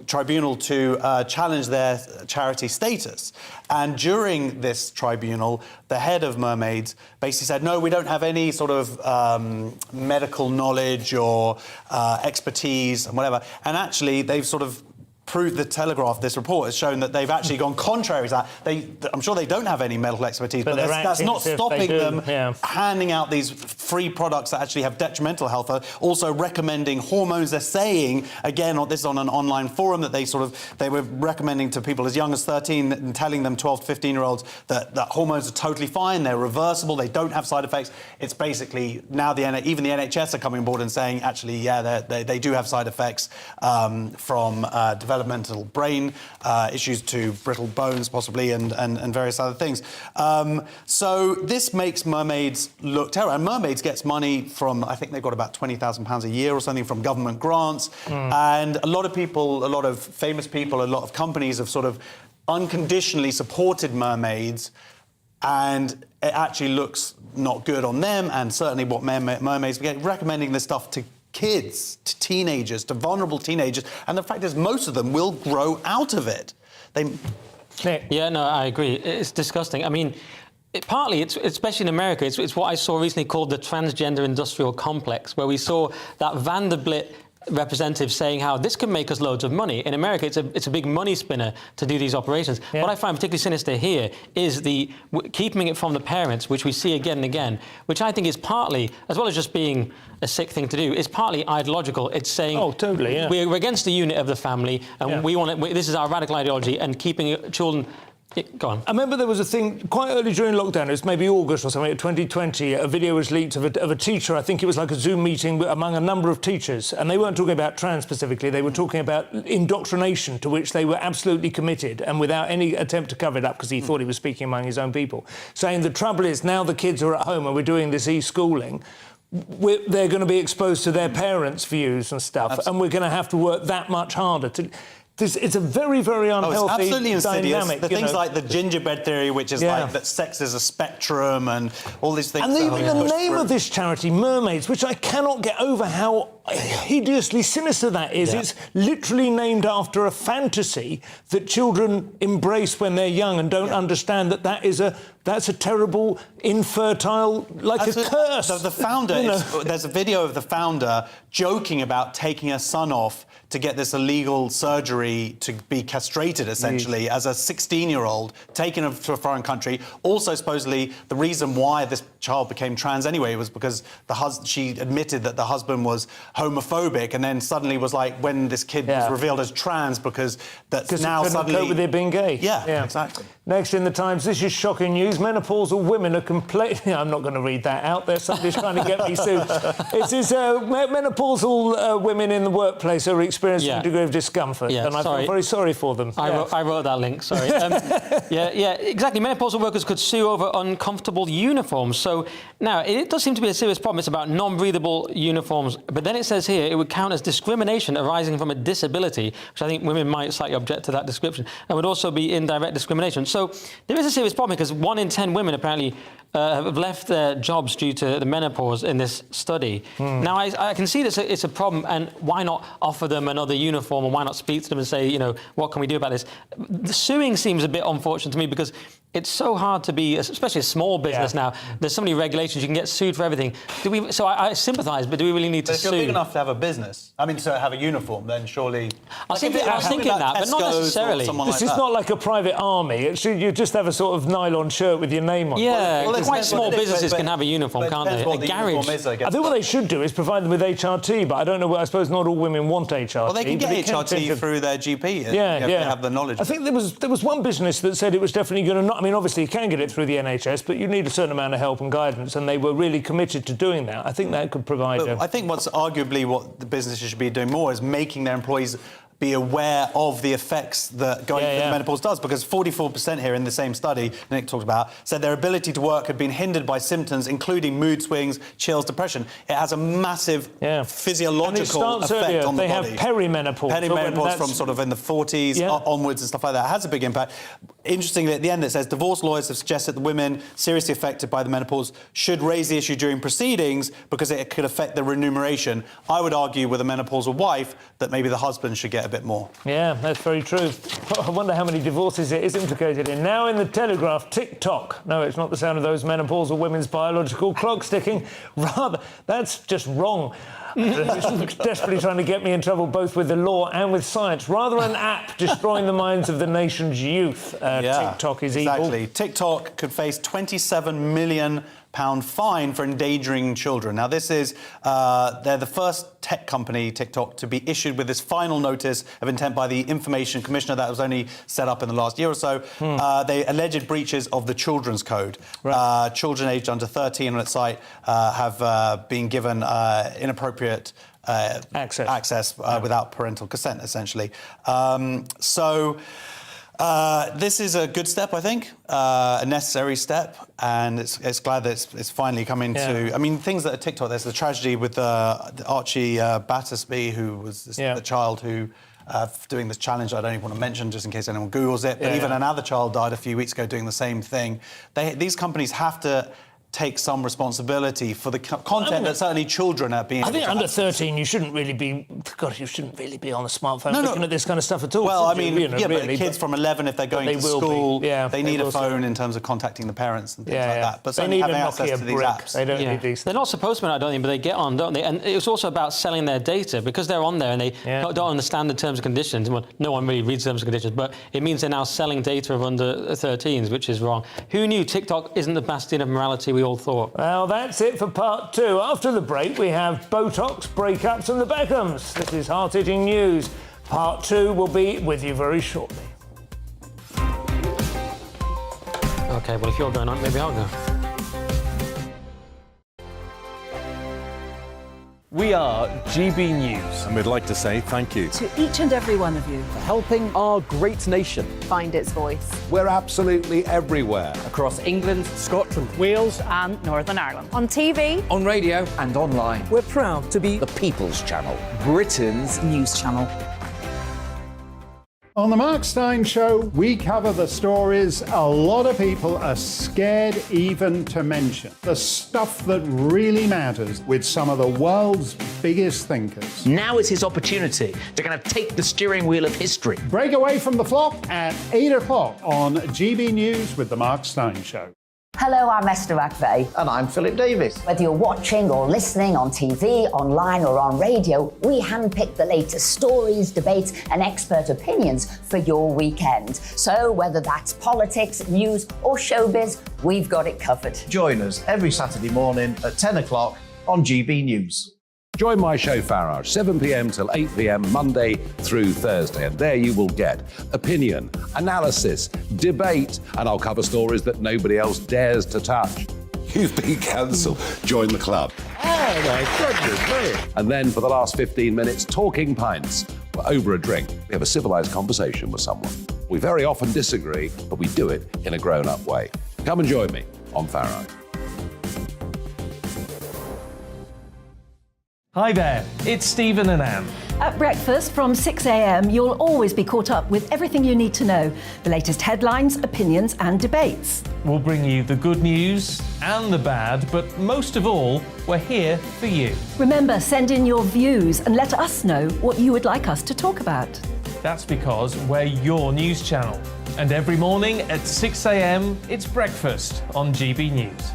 tribunal to challenge their charity status. And during this tribunal, the head of Mermaids basically said, "No, we don't have any sort of medical knowledge or expertise and whatever." And actually, they've sort of proved, the Telegraph, this report has shown that they've actually gone contrary to that. I'm sure they don't have any medical expertise, but that's not stopping them handing out these free products that actually have detrimental health. Also recommending hormones. They're saying, again, this is on an online forum, that they were recommending to people as young as 13 and telling them 12 to 15-year-olds that hormones are totally fine, they're reversible, they don't have side effects. It's basically now even the NHS are coming on board and saying, actually, they do have side effects from developmental brain issues to brittle bones, possibly, and various other things. So this makes Mermaids look terrible. And Mermaids gets money from, I think they've got about £20,000 a year or something from government grants. And a lot of people, a lot of famous people, a lot of companies have sort of unconditionally supported Mermaids, and it actually looks not good on them, and certainly what Mermaids get, recommending this stuff to kids, to teenagers, to vulnerable teenagers, and the fact is most of them will grow out of it. Yeah, no, I agree. It's disgusting. I mean, partly, especially in America, it's what I saw recently called the transgender industrial complex, where we saw that Vanderbilt representative saying how this can make us loads of money. In America, it's a big money spinner to do these operations. What I find particularly sinister here is keeping it from the parents, which we see again and again, which I think is partly, as well as just being a sick thing to do, is partly ideological. It's saying, oh, totally, yeah, we're against the unit of the family, and we want this is our radical ideology, and keeping children Go on. I remember there was a thing quite early during lockdown, it was maybe August or something, 2020, a video was leaked of a teacher, I think it was like a Zoom meeting among a number of teachers, and they weren't talking about trans specifically, they were talking about indoctrination, to which they were absolutely committed, and without any attempt to cover it up, because he thought he was speaking among his own people, saying the trouble is now the kids are at home and we're doing this e-schooling, they're going to be exposed to their parents' views and stuff, and we're going to have to work that much harder to... It's a very, very unhealthy it's absolutely insidious. dynamic. The things like the gingerbread theory, which is like that sex is a spectrum and all these things. And even the name of this charity, Mermaids, which I cannot get over how hideously sinister that is. It's literally named after a fantasy that children embrace when they're young and don't understand that that's a terrible, infertile, like a curse. The founder, there's a video of the founder joking about taking her son off to get this illegal surgery to be castrated, essentially, as a 16-year-old, taken to a foreign country. Also, supposedly, the reason why this child became trans anyway was because she admitted that the husband was homophobic, and then suddenly was like, when this kid was revealed as trans, because now suddenly... cope with it being gay. Yeah, exactly. Next in the Times, this is shocking news. Menopausal women are complaining... I'm not going to read that out there. Somebody's trying to get me soon. It says menopausal women in the workplace are experiencing a degree of discomfort, and I feel very sorry for them. I wrote that link, sorry. Exactly. Menopausal workers could sue over uncomfortable uniforms. So now, it does seem to be a serious problem. It's about non-breathable uniforms. But then it says here it would count as discrimination arising from a disability, which I think women might slightly object to that description, and would also be indirect discrimination. So there is a serious problem because 1 in 10 women apparently have left their jobs due to the menopause in this study. Now, I can see that it's a problem, and why not offer them another uniform, or why not speak to them and say, what can we do about this? The suing seems a bit unfortunate to me because it's so hard to be, especially a small business now. There's so many regulations, you can get sued for everything. So I sympathise, but do we really need to sue? If you're big enough to have a business, to have a uniform, then surely... I was thinking that, but not necessarily. This is not like a private army. You just have a sort of nylon shirt with your name on it. Yeah, quite small businesses can have a uniform, can't they? A garage. I think what they should do is provide them with HRT, but I don't know, I suppose not all women want HRT. Well, they can get HRT through their GP if they have the knowledge. I think there was one business that said it was definitely going to... obviously you can get it through the NHS, but you need a certain amount of help and guidance, and they were really committed to doing that. I think that could provide... I think what the businesses should be doing more is making their employees be aware of the effects that going through the menopause does, because 44% here in the same study Nick talked about said their ability to work had been hindered by symptoms including mood swings, chills, depression. It has a massive physiological effect on the body. They have perimenopause. Perimenopause from sort of in the 40s onwards and stuff like that. It has a big impact. Interestingly, at the end it says divorce lawyers have suggested that women seriously affected by the menopause should raise the issue during proceedings because it could affect the remuneration. I would argue with a menopausal wife that maybe the husband should get a bit more. Yeah, that's very true. I wonder how many divorces it is implicated in. Now in the Telegraph, TikTok. No, it's not the sound of those menopausal women's biological clocks ticking. Rather, that's just wrong. Desperately trying to get me in trouble both with the law and with science. Rather an app destroying the minds of the nation's youth. TikTok is evil. Exactly. TikTok could face £27 million fine for endangering children. Now, this is... they're the first tech company, TikTok, to be issued with this final notice of intent by the Information Commissioner that was only set up in the last year or so. They alleged breaches of the Children's Code. Children aged under 13 on its site have been given inappropriate access without parental consent, essentially. This is a good step, I think, a necessary step, and it's glad that it's finally coming to... things that are TikTok, there's the tragedy with Archie Battersby, who was the child who... doing this challenge I don't even want to mention just in case anyone Googles it, but even another child died a few weeks ago doing the same thing. These companies have to take some responsibility for the content that certainly children are being... I think under 13 you shouldn't really be... God, you shouldn't really be on the smartphone looking at this kind of stuff at all. Well, but kids from 11, if they're going to school, they need a phone in terms of contacting the parents and things like that. But they need having access to these apps. They don't need these. They're not supposed to, I don't think, but they get on, don't they? And it's also about selling their data, because they're on there and they don't understand the terms and conditions. Well, no one really reads terms and conditions, but it means they're now selling data of under 13s, which is wrong. Who knew TikTok isn't the bastion of morality we all thought? Well, that's it for part 2. After the break, we have Botox, breakups and the Beckhams. This is hard-hitting news. Part 2 will be with you very shortly. OK, well, if you're going on, maybe I'll go. We are GB News. And we'd like to say thank you To each and every one of you. For helping our great nation find its voice. We're absolutely everywhere. Across England, Scotland, Wales and Northern Ireland. On TV. On radio. and online. We're proud to be The People's Channel, Britain's news channel. On the Mark Steyn Show, we cover the stories a lot of people are scared even to mention. The stuff that really matters with some of the world's biggest thinkers. Now is his opportunity to kind of take the steering wheel of history. Break away from the flock at 8 o'clock on GB News with the Mark Steyn Show. Hello, I'm Esther McVeigh. And I'm Philip Davis. Whether you're watching or listening on TV, online or on radio, we handpick the latest stories, debates and expert opinions for your weekend. So whether that's politics, news or showbiz, we've got it covered. Join us every Saturday morning at 10 o'clock on GB News. Join my show Farage, 7 p.m. till 8 p.m. Monday through Thursday, and there you will get opinion, analysis, debate, and I'll cover stories that nobody else dares to touch. You've been cancelled. Join the club. Oh my goodness me! And then for the last 15 minutes, talking pints. We're over a drink. We have a civilised conversation with someone. We very often disagree, but we do it in a grown-up way. Come and join me on Farage. Hi there, it's Stephen and Anne. At breakfast from 6 a.m, you'll always be caught up with everything you need to know, the latest headlines, opinions and debates. We'll bring you the good news and the bad, but most of all, we're here for you. Remember, send in your views and let us know what you would like us to talk about. That's because we're your news channel. And every morning at 6 a.m, it's breakfast on GB News.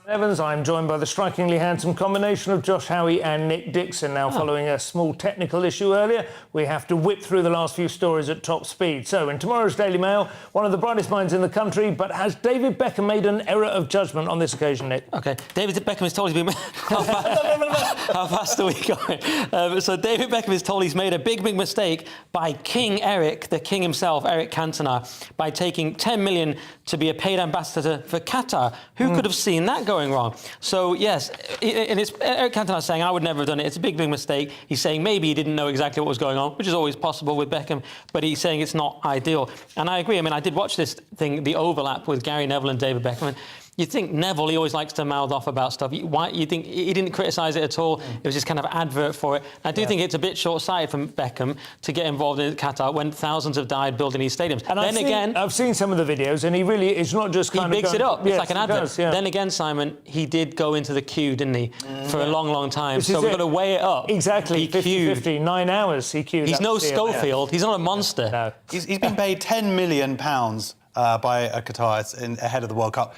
Evans, I'm joined by the strikingly handsome combination of Josh Howie and Nick Dixon. Now, following a small technical issue earlier, we have to whip through the last few stories at top speed. So, in tomorrow's Daily Mail, one of the brightest minds in the country, but has David Beckham made an error of judgment on this occasion, Nick? OK, David Beckham is told he's been... How fast are we going? So David Beckham is told he's made a big mistake by King Eric, the king himself, Eric Cantona, by taking 10 million to be a paid ambassador for Qatar. Who could have seen that going wrong? So, yes, and it's Eric Cantona saying, I would never have done it. It's a big mistake. He's saying maybe he didn't know exactly what was going on, which is always possible with Beckham, but he's saying it's not ideal. And I agree. I mean, I did watch this thing, the overlap with Gary Neville and David Beckham. And you think Neville, he always likes to mouth off about stuff. Why you think he didn't criticise it at all? It was just kind of advert for it. And I do think it's a bit short-sighted from Beckham to get involved in Qatar when thousands have died building these stadiums. And I've seen some of the videos, and he really it's not just kind he bigs it up. It's like an advert. Does, yeah. Then again, Simon, he did go into the queue, didn't he, for a long, long time. So we've got to weigh it up. Exactly. 50, 9 hours he queued. He's no Schofield. He's not a monster. No. He's been paid £10 million by Qatar ahead of the World Cup.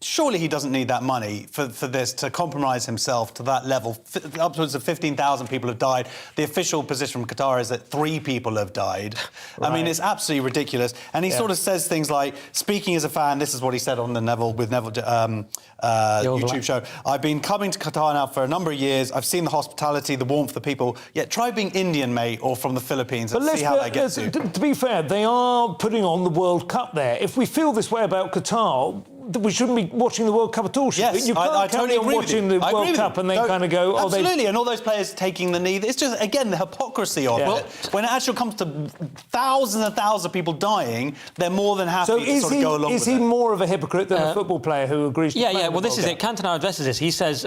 Surely he doesn't need that money for this to compromise himself to that level. Upwards of 15,000 people have died. The official position from Qatar is that 3 people have died. Right. I mean, it's absolutely ridiculous. And he sort of says things like, speaking as a fan, this is what he said on the Neville YouTube show. I've been coming to Qatar now for a number of years. I've seen the hospitality, the warmth of the people. Yet try being Indian, mate, or from the Philippines and see how that gets you. To be fair, they are putting on the World Cup there. If we feel this way about Qatar, we shouldn't be watching the World Cup at all, should we? You can't I totally agree watching the World Cup and then kind of go... Absolutely, and all those players taking the knee. It's just, again, the hypocrisy of it. When it actually comes to thousands and thousands of people dying, they're more than happy to sort of go along with it. Is he more of a hypocrite than a football player who agrees to play? Yeah, well, this is it. Cantona addresses this. He says...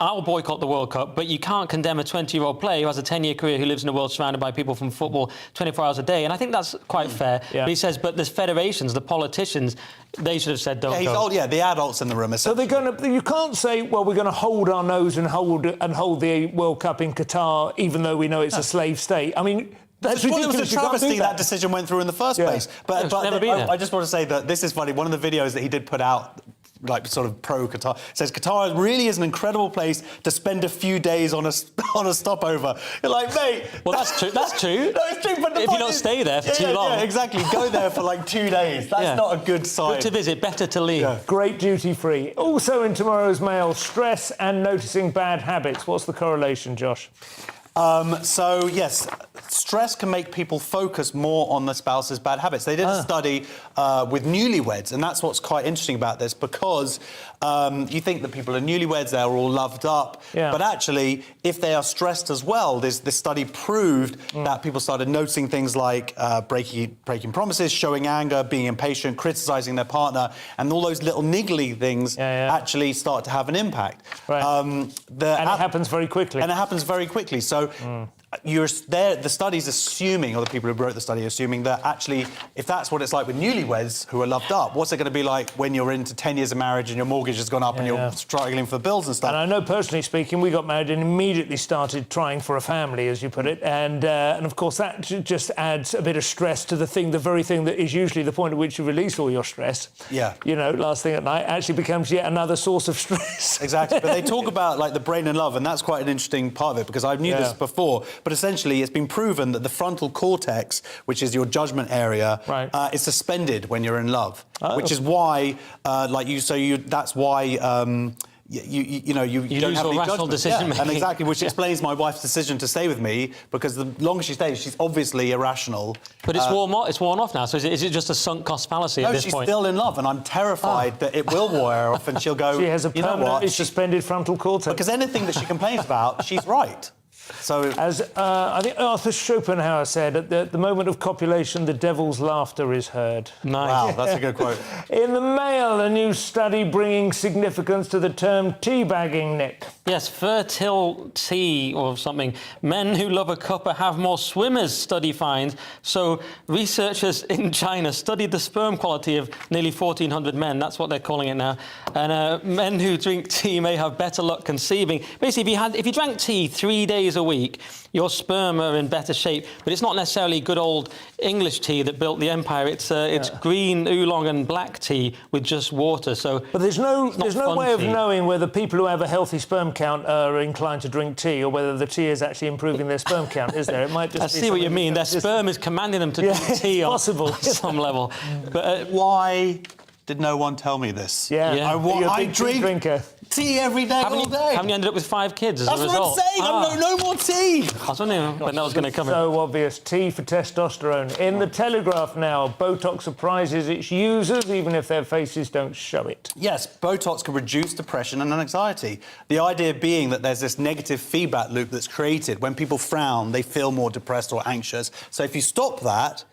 I'll boycott the World Cup, but you can't condemn a 20-year-old player who has a 10-year career who lives in a world surrounded by people from football 24 hours a day. And I think that's quite fair. Yeah. But he says, but the federations, the politicians, they should have said don't go. The adults in the room. So they're going to... You can't say, well, we're going to hold our nose and hold the World Cup in Qatar, even though we know it's a slave state. I mean... That's ridiculous. It was a travesty that decision went through in the first place. But I just want to say that this is funny. One of the videos that he did put out like sort of pro-Qatar. It says Qatar really is an incredible place to spend a few days on a stopover. You're like, mate. Well, that's true. That's true. No, it's true. But if you don't stay there for too long, yeah, exactly. Go there for like 2 days. That's not a good sign. Good to visit, better to leave. Yeah. Great duty free. Also in tomorrow's Mail, stress and noticing bad habits. What's the correlation, Josh? So, yes, stress can make people focus more on the spouse's bad habits. They did a study with newlyweds, and that's what's quite interesting about this, because you think that people are newlyweds, they're all loved up, but actually, if they are stressed as well, this study proved that people started noticing things like breaking promises, showing anger, being impatient, criticising their partner, and all those little niggly things actually start to have an impact. Right. And it happens very quickly. And it happens very quickly. So the study's assuming, or the people who wrote the study assuming, that actually, if that's what it's like with newlyweds who are loved up, what's it going to be like when you're into 10 years of marriage and your mortgage has gone up and you're struggling for bills and stuff? And I know, personally speaking, we got married and immediately started trying for a family, as you put it, and of course that just adds a bit of stress to the very thing that is usually the point at which you release all your stress. Yeah. You know, last thing at night actually becomes yet another source of stress. Exactly. But they talk about, like, the brain and love, and that's quite an interesting part of it, because I knew this before, but essentially it's been proven that the frontal cortex, which is your judgment area, is suspended when you're in love, which is why, that's why... you don't have any rational decision making. And exactly, which explains my wife's decision to stay with me, because the longer she stays, she's obviously irrational. But it's worn off now, so is it just a sunk cost fallacy at this point? No, she's still in love, and I'm terrified that it will wear off and she'll go, She has a permanently suspended frontal cortex. Because anything that she complains about, she's right. So, as I think Arthur Schopenhauer said, at the moment of copulation, the devil's laughter is heard. Nice. Wow, that's a good quote. In the Mail, a new study bringing significance to the term teabagging, Nick. Yes, fertility or something. Men who love a cuppa have more swimmers, study finds. So researchers in China studied the sperm quality of nearly 1,400 men. That's what they're calling it now. And men who drink tea may have better luck conceiving. Basically, if you drank tea 3 days a week, your sperm are in better shape. But it's not necessarily good old English tea that built the empire. It's green oolong and black tea with just water. So, but there's no way of knowing whether people who have a healthy sperm count are inclined to drink tea, or whether the tea is actually improving their sperm count, is there? It might just. I see what you mean. Their sperm is commanding them to drink tea on some level. But why did no one tell me this? I drink tea every day, all day. Haven't you ended up with 5 kids as a result? That's what I'm saying. No more tea. I was wondering when that was going to come in. So obvious. Tea for testosterone. In the Telegraph now, Botox surprises its users, even if their faces don't show it. Yes, Botox can reduce depression and anxiety. The idea being that there's this negative feedback loop that's created. When people frown, they feel more depressed or anxious. So if you stop that,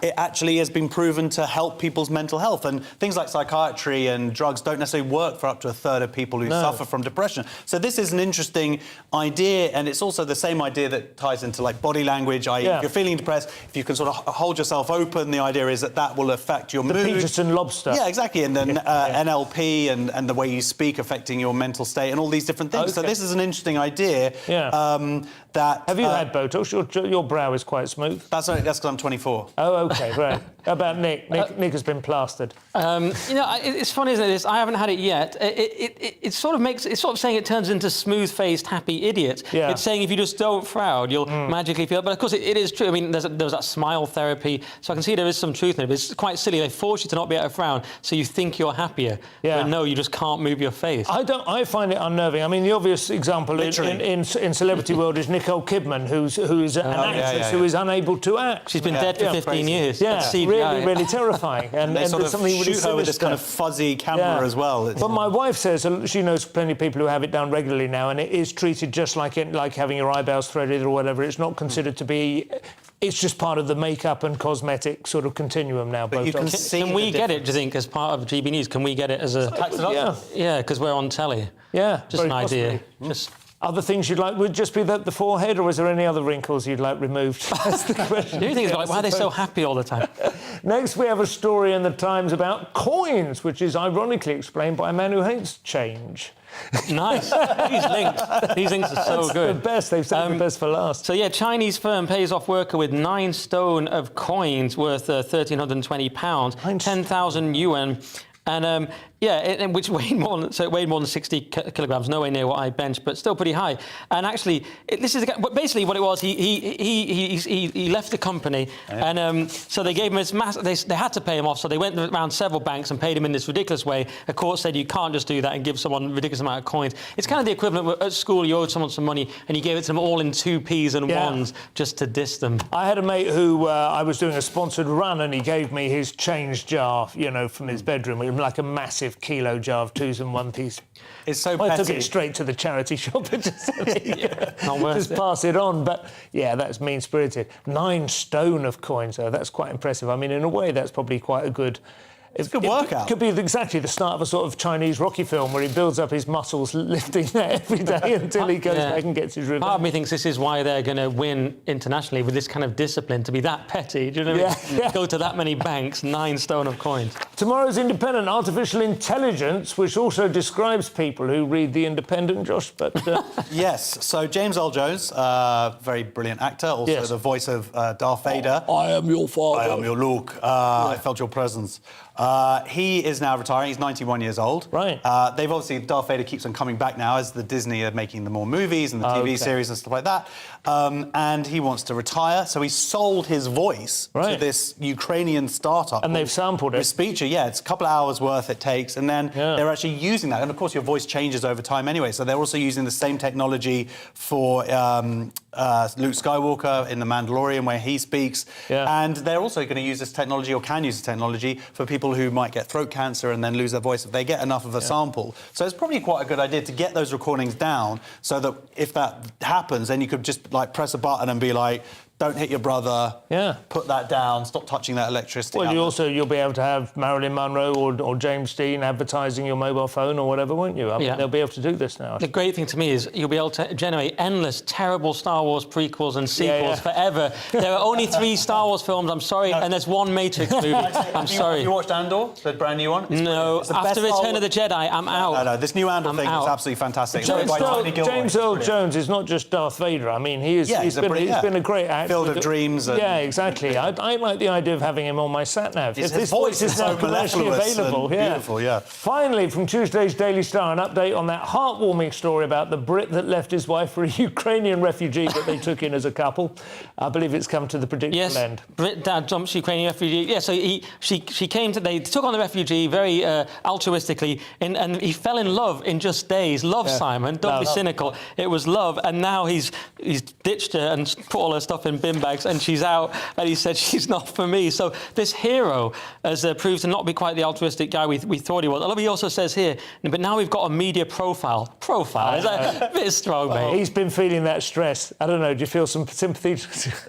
it actually has been proven to help people's mental health. And things like psychiatry and drugs don't necessarily work for up to a third of people who suffer from depression. So this is an interesting idea, and it's also the same idea that ties into, like, body language. If you're feeling depressed, if you can sort of hold yourself open, the idea is that will affect your mood. The Peterson lobster. Yeah, exactly. And then NLP and the way you speak affecting your mental state and all these different things. So this is an interesting idea. Have you had Botox? Your brow is quite smooth. That's because I'm 24. Oh, OK, right. How about Nick? Nick has been plastered. It's funny, isn't it? I haven't had it yet. It's sort of saying it turns into smooth-faced, happy idiots. Yeah. It's saying if you just don't frown, you'll magically feel. But of course, it is true. I mean, there was that smile therapy, so I can see there is some truth in it. But it's quite silly. They force you to not be able to frown, so you think you're happier. Yeah. But no, you just can't move your face. I find it unnerving. I mean, the obvious example in celebrity world is Nicole Kidman, who's an actress who is unable to act. She's been dead for 15 years. Yeah. Really terrifying. And they sort of something really shoot her with this kind of fuzzy camera as well. But my wife says she knows plenty of people who have it done regularly now, and it is treated just like having your eyebrows threaded or whatever. It's not considered to be... It's just part of the makeup and cosmetic sort of continuum now. But you can we get it, do you think, as part of GB News? Can we get it as a... Yeah, because we're on telly. Yeah, just an idea. Just... Other things you'd like would just be the forehead, or is there any other wrinkles you'd like removed? That's the question. The only thing is, like, why are they so happy all the time? Next, we have a story in the Times about coins, which is ironically explained by a man who hates change. Nice. These links are so good. The best. They've saved the best for last. So, yeah, Chinese firm pays off worker with 9 stone of coins worth £1,320, 10,000 yuan. And Yeah, which weighed more than 60 kilograms, nowhere near what I bench, but still pretty high. And actually, basically what it was. He left the company, and so they gave him this they had to pay him off. So they went around several banks and paid him in this ridiculous way. A court said you can't just do that and give someone a ridiculous amount of coins. It's kind of the equivalent of at school you owed someone some money and you gave it to them all in 2p's and 1s just to diss them. I had a mate who I was doing a sponsored run, and he gave me his change jar, from his bedroom, like a massive kilo jar of 2s and 1p's. It's so I took petty. it straight to the charity shop and just pass it on. But yeah, that's mean-spirited. 9 stone of coins, though. That's quite impressive. I mean, in a way, that's probably quite a good. It's a good workout. Could be exactly the start of a sort of Chinese Rocky film where he builds up his muscles lifting that every day until he goes back and gets his revenge. Part of me thinks this is why they're going to win internationally with this kind of discipline, to be that petty. Do you know what I mean? Go to that many banks, 9 stone of coins. Tomorrow's Independent, artificial intelligence, which also describes people who read The Independent, Josh, but... Yes, so James Earl Jones, very brilliant actor, also the voice of Darth Vader. I am your father. I am your Luke. I felt your presence. He is now retiring. He's 91 years old. Right. They've obviously, Darth Vader keeps on coming back now as the Disney are making the more movies and the TV series and stuff like that. And he wants to retire, so he sold his voice to this Ukrainian startup. And they've sampled it. His speech, it's a couple of hours worth it takes, and then they're actually using that. And of course, your voice changes over time anyway, so they're also using the same technology for Luke Skywalker in The Mandalorian, where he speaks. And they're also going to use this technology, or can use this technology, for people who might get throat cancer and then lose their voice if they get enough of a sample. So it's probably quite a good idea to get those recordings down, so that if that happens, then you could just press a button and be like, don't hit your brother, put that down, stop touching that electricity. Well, you'll be able to have Marilyn Monroe or James Dean advertising your mobile phone or whatever, won't you? I mean, they'll be able to do this now. The great thing to me is you'll be able to generate endless, terrible Star Wars prequels and sequels forever. There are only 3 Star Wars films, I'm sorry, and there's 1 Matrix movie. I'm sorry. Have you watched Andor, the brand new one? No, after Return of the Jedi, I'm out. No, this new Andor thing is absolutely fantastic. James Earl Jones is not just Darth Vader. I mean, he's been a great actor. Field of Dreams. Yeah, exactly. I like the idea of having him on my sat-nav. His This voice is now so commercially available. Beautiful, Finally, from Tuesday's Daily Star, an update on that heartwarming story about the Brit that left his wife for a Ukrainian refugee that they took in as a couple. I believe it's come to the predictable end. Brit dad jumps Ukrainian refugee. Yeah, so she came to... They took on the refugee very altruistically, and he fell in love in just days. Love, Simon. Don't be cynical. It was love, and now he's ditched her and put all her stuff in bin bags, and she's out, and he said she's not for me. So this hero has proved to not be quite the altruistic guy we thought he was. I love he also says here, but now we've got a media profile. Is that a bit strong, mate? He's been feeling that stress. I don't know, do you feel some sympathy?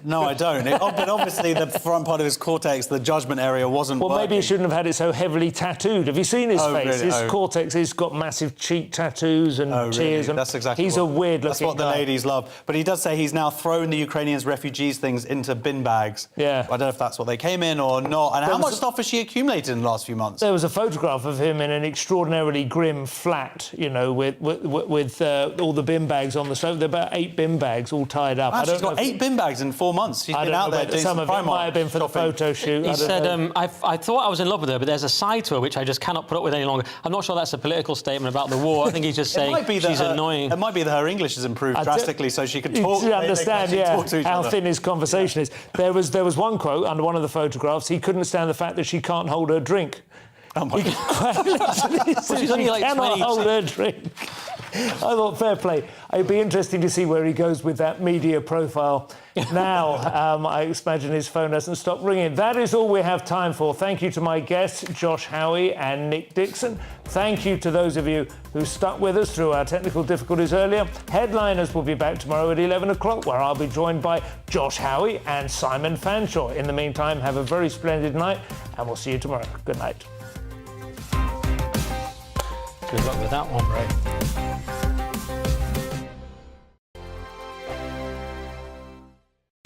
No, I don't. But obviously the front part of his cortex, the judgment area, wasn't working. Maybe he shouldn't have had it so heavily tattooed. Have you seen his face? Really? His cortex, he's got massive cheek tattoos and tears. Really? That's exactly He's a weird-looking That's what the ladies love. But he does say he's now thrown the Ukrainians' refugees things into bin bags. Yeah. I don't know if that's what they came in or not. And how much stuff has she accumulated in the last few months? There was a photograph of him in an extraordinarily grim flat, with all the bin bags on the sofa. There are about 8 bin bags all tied up. She's got 8 bin bags in 4 months. She's been out there doing some of it might have been for the photo shoot. He said, I thought I was in love with her, but there's a side to her which I just cannot put up with any longer. I'm not sure that's a political statement about the war. I think he's just saying she's annoying. It might be that her English has improved drastically, so she could talk. You understand, talk to each how other. thin his conversation is. There was one quote under one of the photographs. He couldn't stand the fact that she can't hold her drink. Oh my God. She's only like cannot hold her drink. I thought, fair play. It'd be interesting to see where he goes with that media profile. Now, I imagine his phone doesn't stop ringing. That is all we have time for. Thank you to my guests, Josh Howie and Nick Dixon. Thank you to those of you who stuck with us through our technical difficulties earlier. Headliners will be back tomorrow at 11 o'clock, where I'll be joined by Josh Howie and Simon Fanshawe. In the meantime, have a very splendid night, and we'll see you tomorrow. Good night. Good luck with that one, Ray.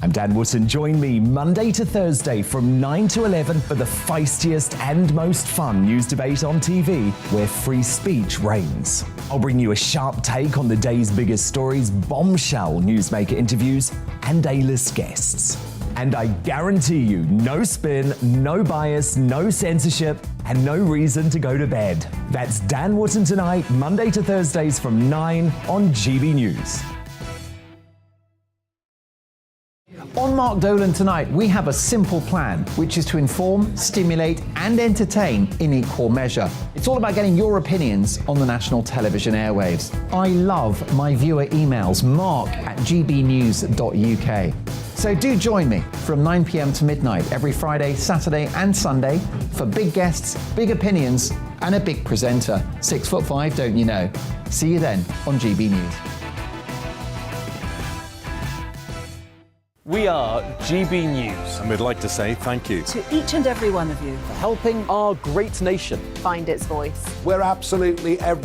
I'm Dan Wootton. Join me Monday to Thursday from 9 to 11 for the feistiest and most fun news debate on TV, where free speech reigns. I'll bring you a sharp take on the day's biggest stories, bombshell newsmaker interviews, and A-list guests. And I guarantee you, no spin, no bias, no censorship, and no reason to go to bed. That's Dan Wootton Tonight, Monday to Thursdays from 9 on GB News. On Mark Dolan Tonight, we have a simple plan, which is to inform, stimulate, and entertain in equal measure. It's all about getting your opinions on the national television airwaves. I love my viewer emails, mark@gbnews.uk. So do join me from 9 p.m. to midnight every Friday, Saturday, and Sunday for big guests, big opinions, and a big presenter. 6'5", don't you know? See you then on GB News. We are GB News. And we'd like to say thank you To each and every one of you. for helping our great nation find its voice. We're absolutely everywhere.